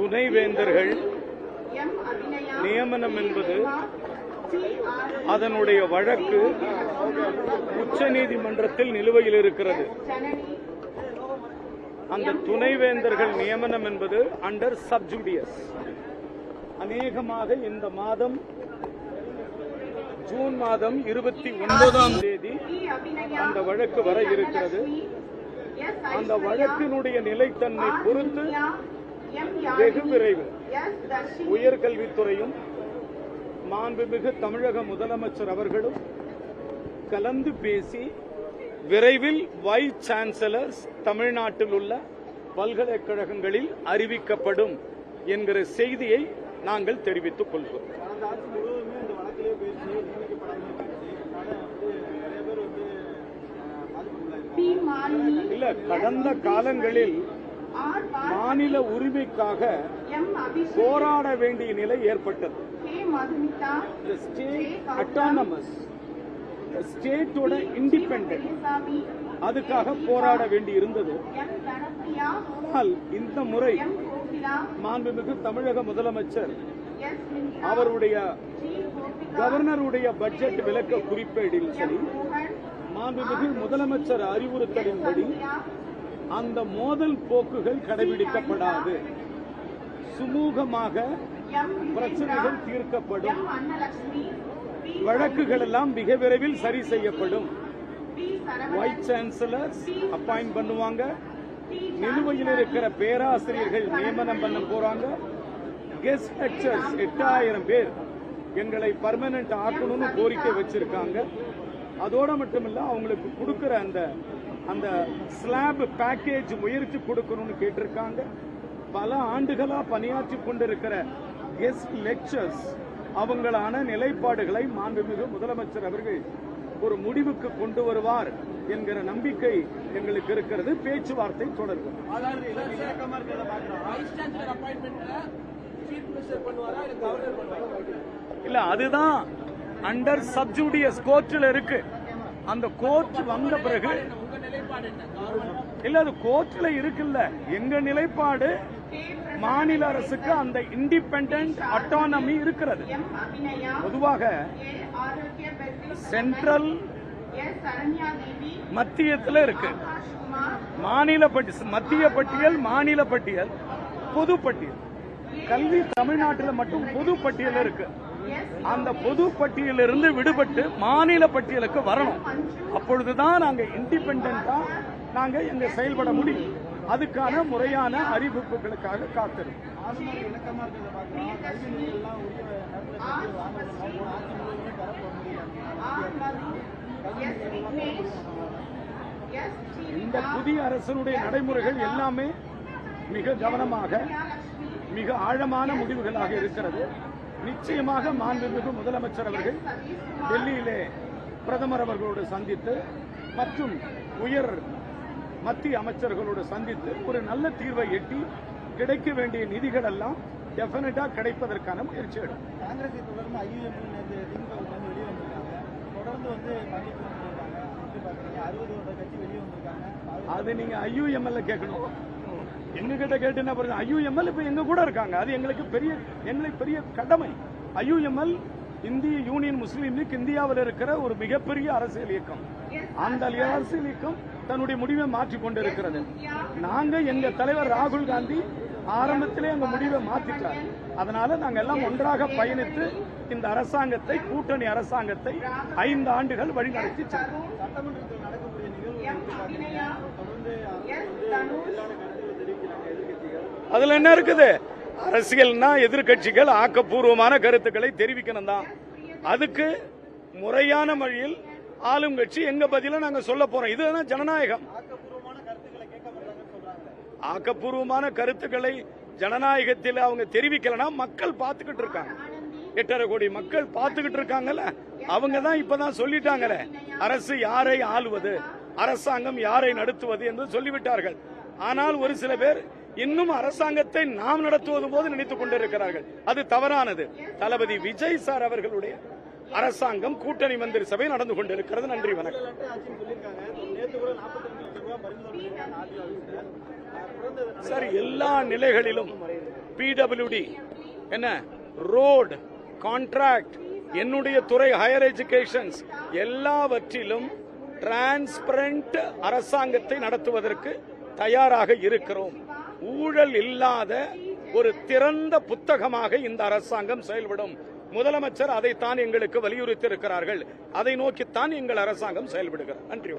துணைவேந்தர்கள் நியமனம் என்பது அதனுடைய வழக்கு உச்சநீதிமன்றத்தில் நிலுவையில் இருக்கிறது. அந்த துணைவேந்தர்கள் நியமனம் என்பது அண்டர் சப்ஜுடியஸ். அநேகமாக இந்த மாதம் ஜூன் மாதம் 29ஆம் தேதி அந்த வழக்கு வர இருக்கிறது. அந்த வழக்கினுடைய நிலைத்தன்மை பொறுத்து வெகு விரைவில் உயர்கல்வித்துறையும் மாண்புமிகு தமிழக முதலமைச்சர் அவர்களும் கலந்து பேசி விரைவில் வைஸ் சான்சலர்ஸ் தமிழ்நாட்டில் உள்ள பல்கலைக்கழகங்களில் அறிவிக்கப்படும் என்கிற செய்தியை நாங்கள் தெரிவித்துக் கொள்வோம். இல்ல, கடந்த காலங்களில் மாநில உரிமைக்காக போராட வேண்டிய நிலை ஏற்பட்டது. அட்டானமஸ் ஸ்டேட்டோட இண்டிபெண்டன்ட் அதுக்காக போராட வேண்டி இருந்தது. ஆனால் இந்த முறை மாண்புமிகு தமிழக முதலமைச்சர் அவருடைய கவர்னருடைய பட்ஜெட் விளக்க குறிப்பேடில் சரி, மாண்புமிகு முதலமைச்சர் அறிவுறுத்தலின்படி அந்த மோதல் போக்குகள் கடைபிடிக்கப்படாது, சுமூகமாக பிரச்சனைகள் தீர்க்கப்படும், வழக்குகள் எல்லாம் மிக விரைவில் சரி செய்யப்படும், வைஸ் சான்சலர்ஸ் அப்பாயிண்ட் பண்ணுவாங்க, நிலுவையில் இருக்கிற பேராசிரியர்கள் நியமனம் பண்ண போறாங்க, கெஸ்ட் லெக்சர்ஸ் 8000 பேர் எங்களை பர்மனன்ட் ஆக்கணும்னு கோரிக்கை வச்சிருக்காங்க. அதோட மட்டுமில்ல, அவங்களுக்கு கொடுக்கிற அந்த ஸ்லாப் பேக்கேஜ் உயர்த்தி கொடுக்கணும்னு கேட்டிருக்காங்க. பல ஆண்டுகளா பணியாற்றி கொண்டிருக்கிற கெஸ்ட் லெக்சர்ஸ் அவங்களான நிலைப்பாடுகளை மாண்புமிகு முதலமைச்சர் அவர்கள் ஒரு முடிவுக்கு கொண்டு வருவார் என்கிற நம்பிக்கை எங்களுக்கு இருக்கிறது. பேச்சுவார்த்தை தொடரும். இல்ல, அதுதான் அண்டர் சப்ஜூடியஸ் கோர்ட்ல இருக்கு. அந்த கோர்ட் வந்த பிறகு இல்ல, அது கோர்ட்ல இருக்குல்ல. எங்க நிலைப்பாடு மாநில அரசுக்கு அந்த இண்டிபெண்டன்ட் அட்டானமி இருக்கிறது. பொதுவாக சென்ட்ரல் மத்தியத்தில் இருக்கு. மத்திய பட்டியல், மாநில பட்டியல், பொது பட்டியல். கல்வி தமிழ்நாட்டில் மட்டும் பொது பட்டியல் இருக்கு. அந்த பொது பட்டியலிருந்து விடுபட்டு மாநில பட்டியலுக்கு வரணும். அப்பொழுதுதான் நாங்க இண்டிபெண்டா நாங்க எங்க செயல்பட முடியும். அதுக்கான முறையான அறிவிப்புகளுக்காக காத்திருக்கோம். இந்த புதிய அரசனுடைய நடைமுறைகள் எல்லாமே மிக கவனமாக, மிக ஆழமான முடிவுகளாக இருக்கிறது. நிச்சயமாக மாண்புமிகு முதலமைச்சர் அவர்கள் டெல்லியிலே பிரதமர் அவர்களோடு சந்தித்து மற்றும் உயர் மத்திய அமைச்சர்களோடு சந்தித்து ஒரு நல்ல தீர்வை எட்டி கிடைக்க வேண்டிய நிதிகள் எல்லாம் டெபினட்டா கிடைப்பதற்கான முயற்சி எடுக்கும். அது நீங்க IUML கேட்கணும். எங்க கிட்ட கேட்டு என்ன பண்ணுங்க? IUML இப்ப எங்க கூட இருக்காங்க. அது எங்களுக்கு பெரிய கடமை. IUML இந்திய யூனியன் முஸ்லீம் லீக் இந்தியாவில் இருக்கிற ஒரு மிகப்பெரிய அரசியல் இயக்கம். அந்த அரசியல் இயக்கம் தன்னுடைய முடிவை மாற்றிக் கொண்டிருக்கிறது. நாங்க எங்க தலைவர் ராகுல் காந்தி ஆரம்பத்திலே அந்த முடிவை மாற்றிட்டார். அதனால நாங்க எல்லாம் ஒன்றாக பயணித்து இந்த அரசாங்கத்தை, கூட்டணி அரசாங்கத்தை 5 ஆண்டுகள் வழிநடத்தி அதுல என்ன இருக்குது? அரசியல்னா எதிர்கட்சிகள் ஆக்கப்பூர்வமான கருத்துக்களை தெரிவிக்கணும் தான். அதுக்கு முறையான வழியில் ஆளும் கட்சி எங்க பதில நாங்க சொல்ல போறோம். இதுதான் ஜனநாயகம். ஆக்கப்பூர்வமான கருத்துக்களை ஜனநாயகத்தில் அவங்க தெரிவிக்கலனா மக்கள் பார்த்துக்கிட்டு இருக்காங்க. 8.5 கோடி மக்கள் பார்த்துக்கிட்டு இருக்காங்கல்ல. அவங்க தான் இப்பதான் சொல்லிட்டாங்களே, அரசு யாரை ஆளுவது, அரசாங்கம் யாரை நடத்துவது என்று சொல்லிவிட்டார்கள். ஆனால் ஒரு சில பேர் இன்னும் அரசாங்கத்தை நாம் நடத்துவது போது நினைத்துக் கொண்டிருக்கிறார்கள். அது தவறானது. தளபதி விஜய் சார் அவர்களுடைய அரசாங்கம், கூட்டணி மந்திரி சபை நடந்து கொண்டிருக்கிறது. நன்றி, வணக்கம். சார், எல்லா நிலைகளிலும் பிடபிள்யூடி, என்ன ரோடு, கான்ட்ராக்ட், என்னுடைய துறை ஹையர் எஜுகேஷன்ஸ் எல்லாவற்றிலும் டிரான்ஸ்பரண்ட் அரசாங்கத்தை நடத்துவதற்கு தயாராக இருக்கிறோம். ஊழல் இல்லாத ஒரு திறந்த புத்தகமாக இந்த அரசாங்கம் செயல்படும். முதலமைச்சர் அதைத்தான் எங்களுக்கு வலியுறுத்தி இருக்கிறார்கள். அதை நோக்கித்தான் எங்கள் அரசாங்கம் செயல்படுகிறது. நன்றி.